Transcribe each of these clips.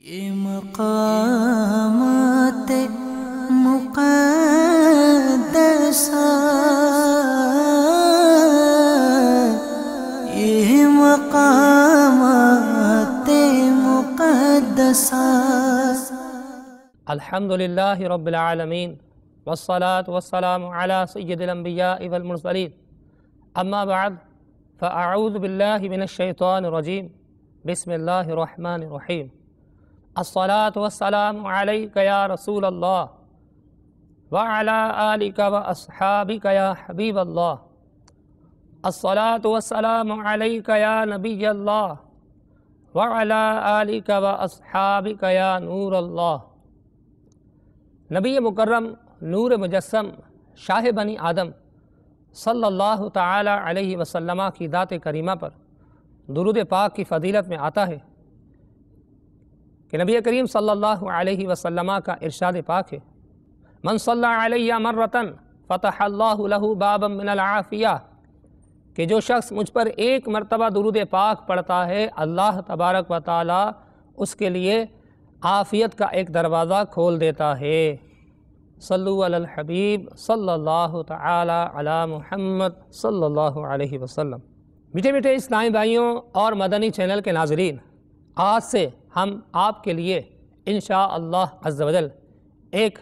یہ مقامات مقدسہ، یہ مقامات مقدسہ۔ الحمدللہ رب العالمین والصلاة والسلام علی سید الانبیاء والمرسلین، اما بعد فاعوذ باللہ من الشیطان الرجیم، بسم اللہ الرحمن الرحیم۔ الصلاة والسلام علیک یا رسول اللہ وعلی آلک واصحابک یا حبیب اللہ۔ الصلاة والسلام علیک یا نبی اللہ وعلی آلک واصحابک یا نور اللہ۔ نبی مکرم نور مجسم شاہ بنی آدم صلی اللہ تعالی علیہ وسلم کی ذات کریمہ پر درود پاک کی فضیلت میں آتا ہے کہ نبی کریم صلی اللہ علیہ وسلم کا ارشاد پاک ہے، من صلی علیہ مرتن فتح اللہ لہ بابا من العافیہ، کہ جو شخص مجھ پر ایک مرتبہ درود پاک پڑھتا ہے اللہ تبارک و تعالی اس کے لیے عافیت کا ایک دروازہ کھول دیتا ہے۔ صلو علی الحبیب صلی اللہ تعالی علی محمد صلی اللہ علیہ وسلم۔ میٹھے میٹھے اسلامی بھائیوں اور مدنی چینل کے ناظرین، آج سے ہم آپ کے لیے انشاءاللہ عز و جل ایک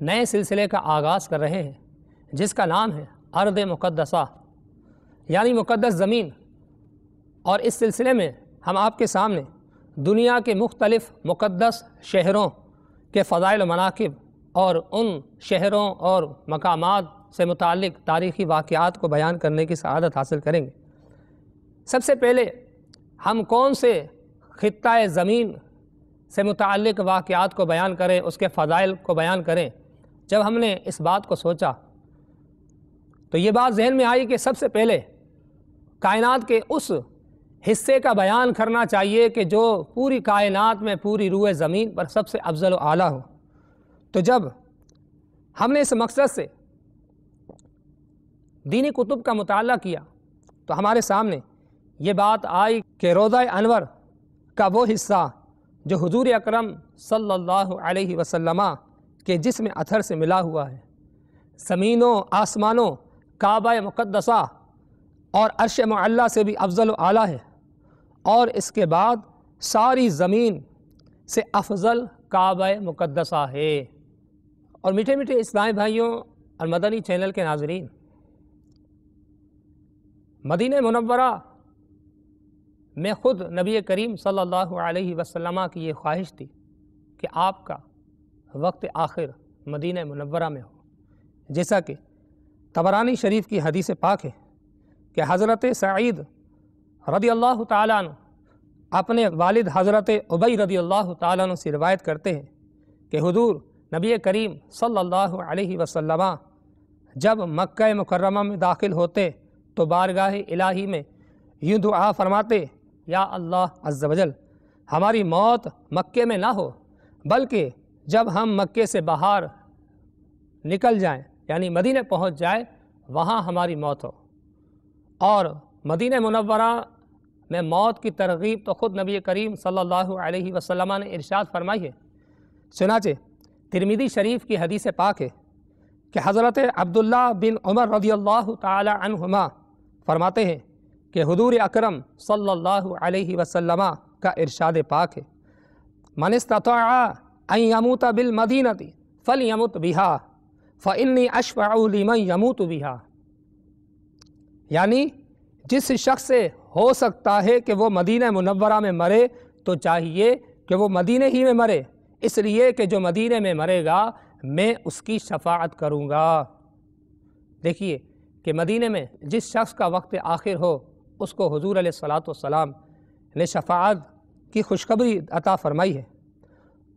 نئے سلسلے کا آغاز کر رہے ہیں جس کا نام ہے ارض مقدسہ، یعنی مقدس زمین۔ اور اس سلسلے میں ہم آپ کے سامنے دنیا کے مختلف مقدس شہروں کے فضائل و مناقب اور ان شہروں اور مقامات سے متعلق تاریخی واقعات کو بیان کرنے کی سعادت حاصل کریں گے۔ سب سے پہلے ہم کون سے خطہ زمین سے متعلق واقعات کو بیان کریں، اس کے فضائل کو بیان کریں۔ جب ہم نے اس بات کو سوچا تو یہ بات ذہن میں آئی کہ سب سے پہلے کائنات کے اس حصے کا بیان کرنا چاہیے کہ جو پوری کائنات میں پوری روئے زمین پر سب سے افضل و اعلیٰ ہو۔ تو جب ہم نے اس مقصد سے دینی کتب کا مطالعہ کیا تو ہمارے سامنے یہ بات آئی کہ روضہ انور کا وہ حصہ جو حضور اکرم صلی اللہ علیہ وسلم کے جسم اطہر سے ملا ہوا ہے، زمینوں آسمانوں کعبہ مقدسہ اور عرش معلیٰ سے بھی افضل و اعلیٰ ہے، اور اس کے بعد ساری زمین سے افضل کعبہ مقدسہ ہے۔ اور میٹھے میٹھے اسلامی بھائیوں اور مدنی چینل کے ناظرین، مدینہ منورہ میں خود نبی کریم صلی اللہ علیہ وسلم کی یہ خواہش تھی کہ آپ کا وقت آخر مدینہ منورہ میں ہو، جیسا کہ طبرانی شریف کی حدیث پاک ہے کہ حضرت سعید رضی اللہ تعالیٰ عنہ اپنے والد حضرت ابی رضی اللہ تعالیٰ عنہ سے روایت کرتے ہیں کہ حضور نبی کریم صلی اللہ علیہ وسلم جب مکہ مکرمہ میں داخل ہوتے تو بارگاہ الہی میں یوں دعا فرماتے، یا اللہ عز و جل ہماری موت مکے میں نہ ہو، بلکہ جب ہم مکے سے باہر نکل جائیں یعنی مدینہ پہنچ جائے وہاں ہماری موت ہو۔ اور مدینہ منورہ میں موت کی ترغیب تو خود نبی کریم صلی اللہ علیہ وسلم نے ارشاد فرمائی ہے۔ چنانچہ ترمذی شریف کی حدیث پاک ہے کہ حضرت عبداللہ بن عمر رضی اللہ تعالی عنہما فرماتے ہیں کہ حضور اکرم صلی اللہ علیہ وسلم کا ارشاد پاک ہے، من استطاع ان یموت بالمدینۃ فلیمت بہا فانی اشفع لمن یموت بہا، یعنی جس شخص سے ہو سکتا ہے کہ وہ مدینہ منورہ میں مرے تو چاہیے کہ وہ مدینہ ہی میں مرے، اس لیے کہ جو مدینہ میں مرے گا میں اس کی شفاعت کروں گا۔ دیکھیے کہ مدینہ میں جس شخص کا وقت آخر ہو اس کو حضور علیہ الصلوۃ والسلام نے شفاعت کی خوشخبری عطا فرمائی ہے۔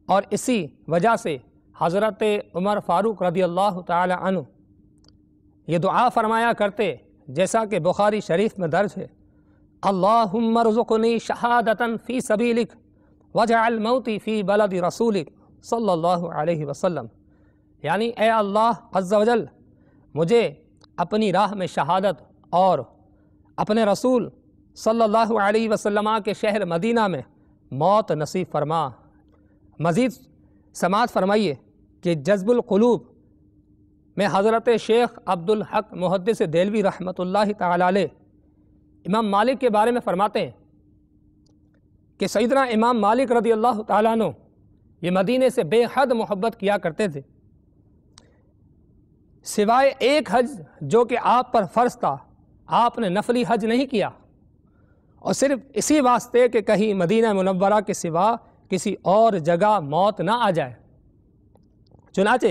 اور اسی وجہ سے حضرت عمر فاروق رضی اللہ تعالی عنہ یہ دعا فرمایا کرتے جیسا کہ بخاری شریف میں درج ہے، اللہم ارزقنی شہادۃ فی سبیلک واجعل موتی فی بلد رسولک صلی اللہ علیہ وسلم، یعنی اے اللہ عز و جل مجھے اپنی راہ میں شہادت اور اپنے رسول صلی اللہ علیہ وسلم کے شہر مدینہ میں موت نصیب فرما، مزید سماعت فرمائیے کہ جذب القلوب میں حضرت شیخ عبدالحق محدث دہلوی رحمۃ اللہ تعالی علیہ امام مالک کے بارے میں فرماتے ہیں کہ سیدنا امام مالک رضی اللہ تعالیٰ عنہ یہ مدینے سے بے حد محبت کیا کرتے تھے، سوائے ایک حج جو کہ آپ پر فرض تھا، آپ نے نفلی حج نہیں کیا، اور صرف اسی واسطے کہ کہیں مدینہ منورہ کے سوا کسی اور جگہ موت نہ آ جائے، چنانچہ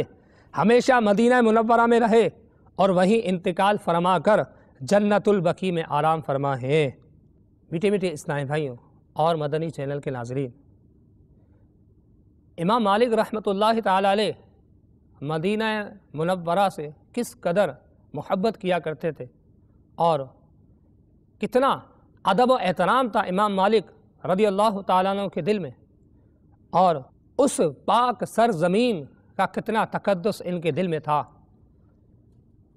ہمیشہ مدینہ منورہ میں رہے اور وہیں انتقال فرما کر جنت البقیع میں آرام فرما ہے۔ میٹھے میٹھے اسلامی بھائیوں اور مدنی چینل کے ناظرین، امام مالک رحمۃ اللہ تعالی علیہ مدینہ منورہ سے کس قدر محبت کیا کرتے تھے اور کتنا ادب و احترام تھا امام مالک رضی اللہ تعالیٰ عنہ کے دل میں، اور اس پاک سرزمین کا کتنا تقدس ان کے دل میں تھا۔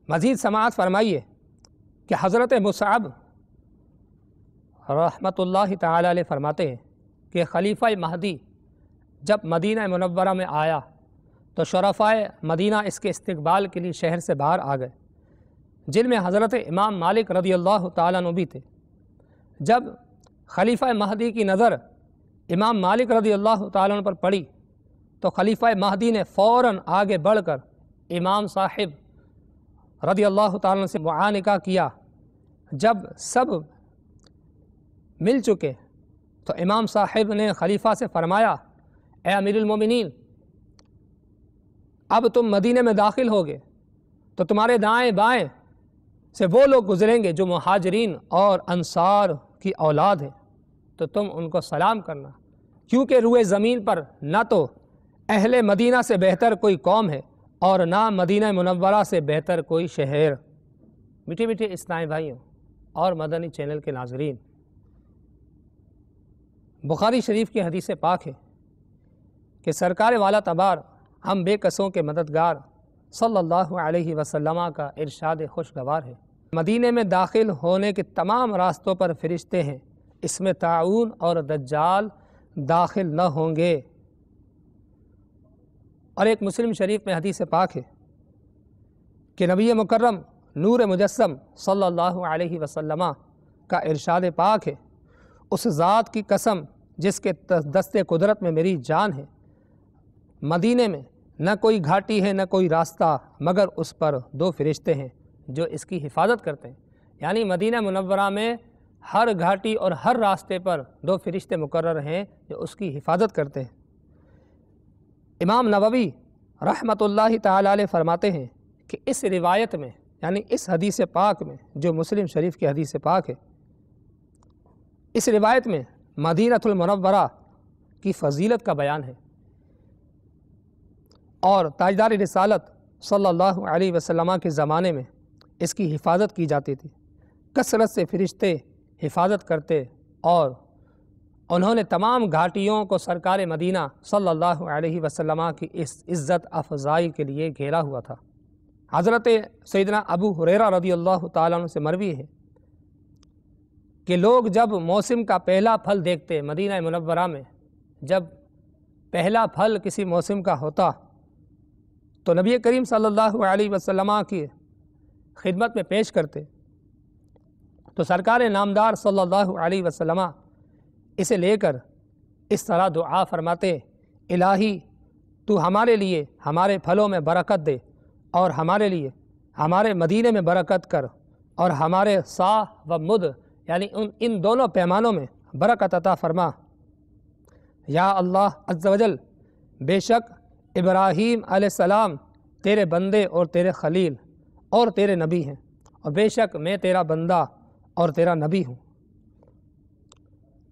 مزید سماعت فرمائیے کہ حضرت مصعب رحمۃ اللہ تعالی علیہ فرماتے ہیں کہ خلیفہ مہدی جب مدینہ منورہ میں آیا تو شرفائے مدینہ اس کے استقبال کے لیے شہر سے باہر آ گئے، جن میں حضرت امام مالک رضی اللہ تعالیٰ عنہ بھی تھے۔ جب خلیفہ مہدی کی نظر امام مالک رضی اللہ تعالیٰ عنہ پر پڑی تو خلیفہ مہدی نے فوراً آگے بڑھ کر امام صاحب رضی اللہ تعالیٰ عنہ سے معانقہ کیا۔ جب سب مل چکے تو امام صاحب نے خلیفہ سے فرمایا، اے امیر المومنین، اب تم مدینے میں داخل ہوگے تو تمہارے دائیں بائیں سے وہ لوگ گزریں گے جو مہاجرین اور انصار کی اولاد ہیں، تو تم ان کو سلام کرنا، کیونکہ روئے زمین پر نہ تو اہل مدینہ سے بہتر کوئی قوم ہے اور نہ مدینہ منورہ سے بہتر کوئی شہر۔ میٹھے میٹھے اسلامی بھائیوں اور مدنی چینل کے ناظرین، بخاری شریف کی حدیث پاک ہے کہ سرکار والا تبار ہم بے کسوں کے مددگار صلی اللہ علیہ وسلم کا ارشاد خوشگوار ہے، مدینے میں داخل ہونے کے تمام راستوں پر فرشتے ہیں، اس میں طاعون اور دجال داخل نہ ہوں گے۔ اور ایک مسلم شریف میں حدیث پاک ہے کہ نبی مکرم نور مجسم صلی اللہ علیہ وسلم کا ارشاد پاک ہے، اس ذات کی قسم جس کے دست قدرت میں میری جان ہے، مدینے میں نہ کوئی گھاٹی ہے نہ کوئی راستہ مگر اس پر دو فرشتے ہیں جو اس کی حفاظت کرتے ہیں۔ یعنی مدینہ منورہ میں ہر گھاٹی اور ہر راستے پر دو فرشتے مقرر ہیں جو اس کی حفاظت کرتے ہیں۔ امام نووی رحمۃ اللہ تعالی علیہ فرماتے ہیں کہ اس روایت میں، یعنی اس حدیث پاک میں جو مسلم شریف کی حدیث پاک ہے، اس روایت میں مدینۃ المنورہ کی فضیلت کا بیان ہے، اور تاجدار رسالت صلی اللہ علیہ وسلم کے زمانے میں اس کی حفاظت کی جاتی تھی، کثرت سے فرشتے حفاظت کرتے، اور انہوں نے تمام گھاٹیوں کو سرکار مدینہ صلی اللہ علیہ وسلم کی اس عزت افزائی کے لیے گھیرا ہوا تھا۔ حضرت سیدنا ابو ہریرہ رضی اللہ تعالیٰ عنہ سے مروی ہے کہ لوگ جب موسم کا پہلا پھل دیکھتے، مدینہ منورہ میں جب پہلا پھل کسی موسم کا ہوتا تو نبی کریم صلی اللہ علیہ وسلم کی خدمت میں پیش کرتے، تو سرکار نامدار صلی اللہ علیہ وسلم اسے لے کر اس طرح دعا فرماتے، الہی تو ہمارے لیے ہمارے پھلوں میں برکت دے، اور ہمارے لیے ہمارے مدینے میں برکت کر، اور ہمارے صاع و مد یعنی ان دونوں پیمانوں میں برکت عطا فرما۔ یا اللہ عز و جل، بے شک ابراہیم علیہ السلام تیرے بندے اور تیرے خلیل اور تیرے نبی ہیں، اور بے شک میں تیرا بندہ اور تیرا نبی ہوں۔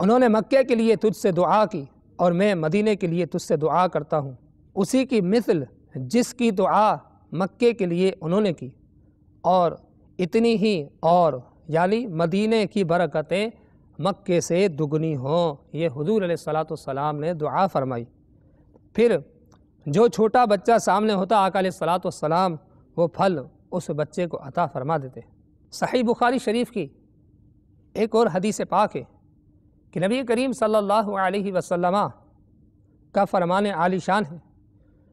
انہوں نے مکے کے لیے تجھ سے دعا کی اور میں مدینے کے لیے تجھ سے دعا کرتا ہوں، اسی کی مثل جس کی دعا مکے کے لیے انہوں نے کی، اور اتنی ہی اور یعنی مدینے کی برکتیں مکے سے دگنی ہوں، یہ حضور علیہ الصلوۃ والسلام نے دعا فرمائی۔ پھر جو چھوٹا بچہ سامنے ہوتا آقا علیہ الصلوۃ والسلام وہ پھل اس بچے کو عطا فرما دیتے۔ صحیح بخاری شریف کی ایک اور حدیث پاک ہے کہ نبی کریم صلی اللہ علیہ وسلم کا فرمان عالی شان ہے،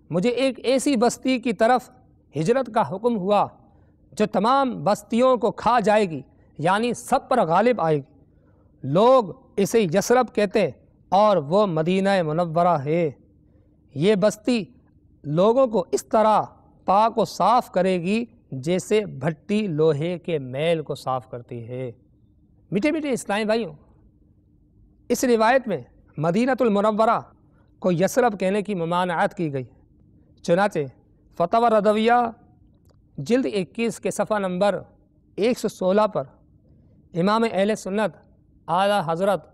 مجھے ایک ایسی بستی کی طرف ہجرت کا حکم ہوا جو تمام بستیوں کو کھا جائے گی، یعنی سب پر غالب آئے گی۔ لوگ اسے یثرب کہتے اور وہ مدینہ منورہ ہے۔ یہ بستی لوگوں کو اس طرح پاک و صاف کرے گی جیسے بھٹی لوہے کے میل کو صاف کرتی ہے۔ میٹھے میٹھے اسلامی بھائیوں، اس روایت میں مدینۃ المنورہ کو یثرب کہنے کی ممانعت کی گئی۔ چنانچہ فتاوی رضویہ جلد 21 کے صفحہ نمبر 116 پر امام اہل سنت اعلیٰ حضرت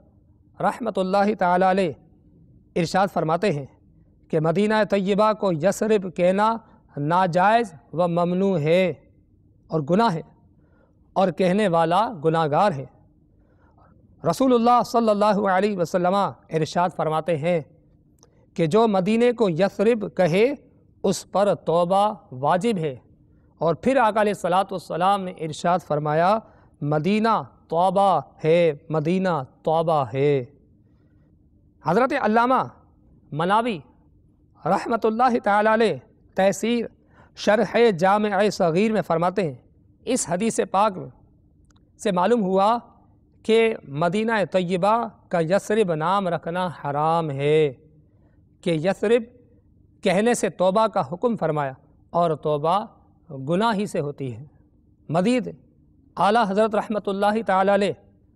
رحمۃ اللہ تعالی علیہ ارشاد فرماتے ہیں کہ مدینہ طیبہ کو یثرب کہنا ناجائز و ممنوع ہے اور گناہ ہے، اور کہنے والا گناہ گار ہے۔ رسول اللہ صلی اللہ علیہ وسلم ارشاد فرماتے ہیں کہ جو مدینے کو یثرب کہے اس پر توبہ واجب ہے، اور پھر آقا علیہ الصلوۃ والسلام نے ارشاد فرمایا مدینہ توبہ ہے، مدینہ توبہ ہے۔ حضرت علامہ مناوی رحمۃ اللہ تعالی علیہ تفسیر شرح جامع صغیر میں فرماتے ہیں اس حدیث پاک سے معلوم ہوا کہ مدینہ طیبہ کا یثرب نام رکھنا حرام ہے، کہ یثرب کہنے سے توبہ کا حکم فرمایا، اور توبہ گناہ ہی سے ہوتی ہے۔ مزید اعلیٰ حضرت رحمۃ اللہ تعالی علیہ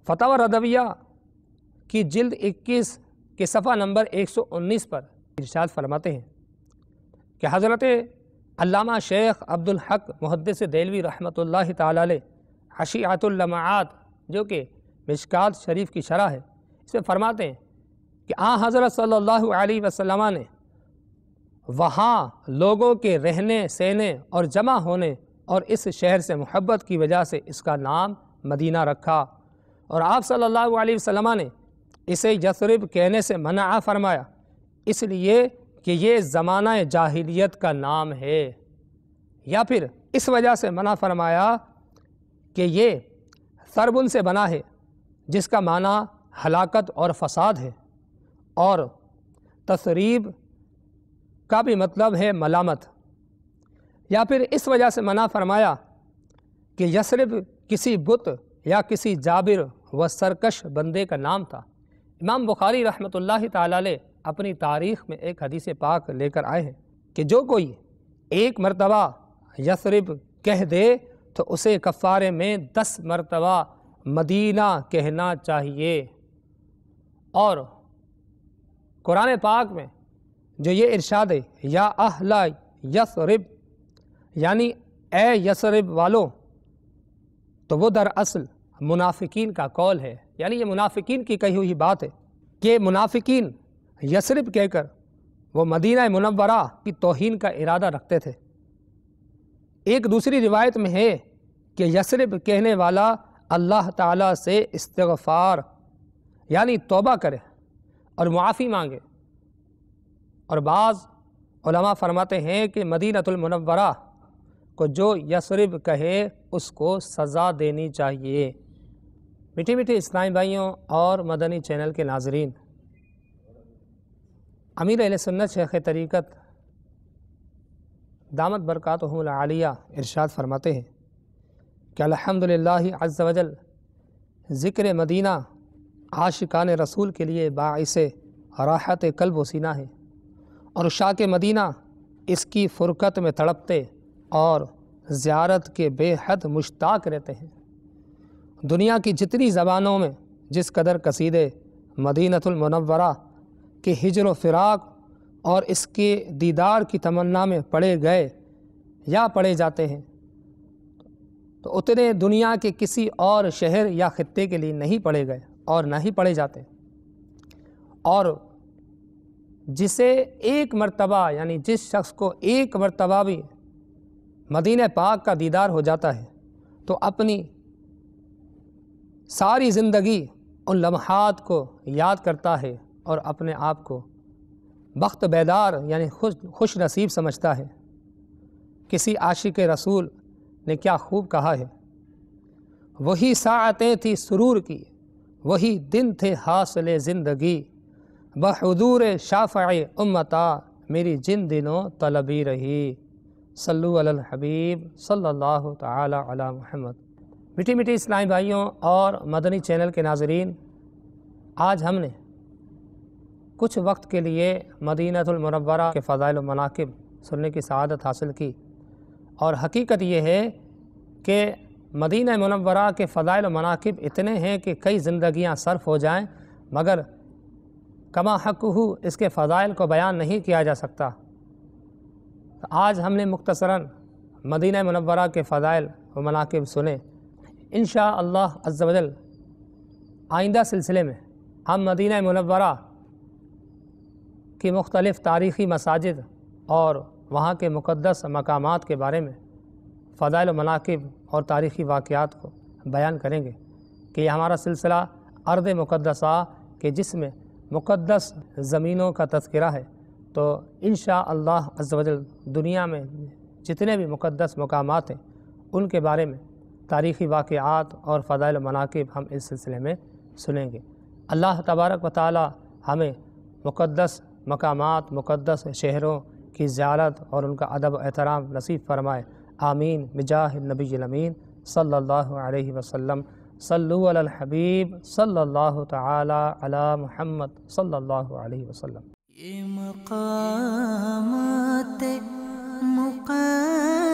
فتاوی رضویہ کی جلد 21 کے صفحہ نمبر 119 پر ارشاد فرماتے ہیں کہ حضرت علامہ شیخ عبدالحق محدث دہلوی رحمۃ اللہ تعالی علیہ حشیۃ اللمعات جو کہ مشکات شریف کی شرح ہے، اس میں فرماتے ہیں کہ حضرت صلی اللہ علیہ وسلم نے وہاں لوگوں کے رہنے سہنے اور جمع ہونے اور اس شہر سے محبت کی وجہ سے اس کا نام مدینہ رکھا، اور آپ صلی اللہ علیہ وسلم نے اسے یثرب کہنے سے منع فرمایا، اس لیے کہ یہ زمانہ جاہلیت کا نام ہے، یا پھر اس وجہ سے منع فرمایا کہ یہ ثربن سے بنا ہے جس کا معنی ہلاکت اور فساد ہے، اور تثریب کا بھی مطلب ہے ملامت، یا پھر اس وجہ سے منع فرمایا کہ یثرب کسی بت یا کسی جابر و سرکش بندے کا نام تھا۔ امام بخاری رحمۃ اللہ تعالی علیہ اپنی تاریخ میں ایک حدیث پاک لے کر آئے ہیں کہ جو کوئی ایک مرتبہ یثرب کہہ دے تو اسے کفارے میں 10 مرتبہ مدینہ کہنا چاہیے۔ اور قرآن پاک میں جو یہ ارشاد ہے یا اہل یثرب، یعنی اے یثرب والو، تو وہ دراصل منافقین کا قول ہے، یعنی یہ منافقین کی کہی ہوئی بات ہے کہ منافقین یثرب کہہ کر وہ مدینہ منورہ کی توہین کا ارادہ رکھتے تھے۔ ایک دوسری روایت میں ہے کہ یثرب کہنے والا اللہ تعالیٰ سے استغفار یعنی توبہ کرے اور معافی مانگے، اور بعض علماء فرماتے ہیں کہ مدینۃ المنورہ کو جو یثرب کہے اس کو سزا دینی چاہیے۔ میٹھے میٹھے اسلامی بھائیوں اور مدنی چینل کے ناظرین، امیر اہل سنت شیخ طریقت دامت برکاتہم العالیہ ارشاد فرماتے ہیں کہ الحمدللہ عز وجل ذکر مدینہ عاشقان رسول کے لیے باعث راحت قلب و سینہ ہے، اور عشاق مدینہ اس کی فرقت میں تڑپتے اور زیارت کے بے حد مشتاق رہتے ہیں۔ دنیا کی جتنی زبانوں میں جس قدر قصیدے مدینۃ المنورہ کے ہجر و فراق اور اس کے دیدار کی تمنا میں پڑھے گئے یا پڑھے جاتے ہیں، تو اتنے دنیا کے کسی اور شہر یا خطے کے لیے نہیں پڑھے گئے اور نہ ہی پڑھے جاتے۔ اور جسے ایک مرتبہ یعنی جس شخص کو ایک مرتبہ بھی مدینہ پاک کا دیدار ہو جاتا ہے تو اپنی ساری زندگی ان لمحات کو یاد کرتا ہے اور اپنے آپ کو بخت بیدار یعنی خوش نصیب سمجھتا ہے۔ کسی عاشق رسول نے کیا خوب کہا ہے، وہی ساعتیں تھی سرور کی، وہی دن تھے حاصل زندگی، بحضور شافع امتا میری جن دنوں طلبی رہی، صلو علی الحبیب صلی اللہ تعالی علی محمد۔ میٹھی میٹھی اسلامی بھائیوں اور مدنی چینل کے ناظرین، آج ہم نے کچھ وقت کے لیے مدینہ المنورہ کے فضائل و مناقب سننے کی سعادت حاصل کی، اور حقیقت یہ ہے کہ مدینہ منورہ کے فضائل و مناقب اتنے ہیں کہ کئی زندگیاں صرف ہو جائیں مگر کما حقہ اس کے فضائل کو بیان نہیں کیا جا سکتا۔ آج ہم نے مختصراً مدینہ منورہ کے فضائل و مناقب سنے۔ انشاءاللہ عز و جل آئندہ سلسلے میں ہم مدینہ منورہ کی مختلف تاریخی مساجد اور وہاں کے مقدس مقامات کے بارے میں فضائل و مناقب اور تاریخی واقعات کو بیان کریں گے کہ یہ ہمارا سلسلہ ارض مقدسہ کہ جس میں مقدس زمینوں کا تذکرہ ہے، تو انشاءاللہ عز و جل دنیا میں جتنے بھی مقدس مقامات ہیں ان کے بارے میں تاریخی واقعات اور فضائل و مناقب ہم اس سلسلے میں سنیں گے۔ اللہ تبارک و تعالی ہمیں مقدس مقامات، مقدس شہروں کی زیارت اور ان کا ادب و احترام نصیب فرمائے، آمین بجاہ النبی الامین صلی اللہ علیہ وسلم۔ صلو علی الحبیب صلی اللہ تعالی علی محمد صلی اللہ علیہ وسلم۔ یہ مقامات مقدس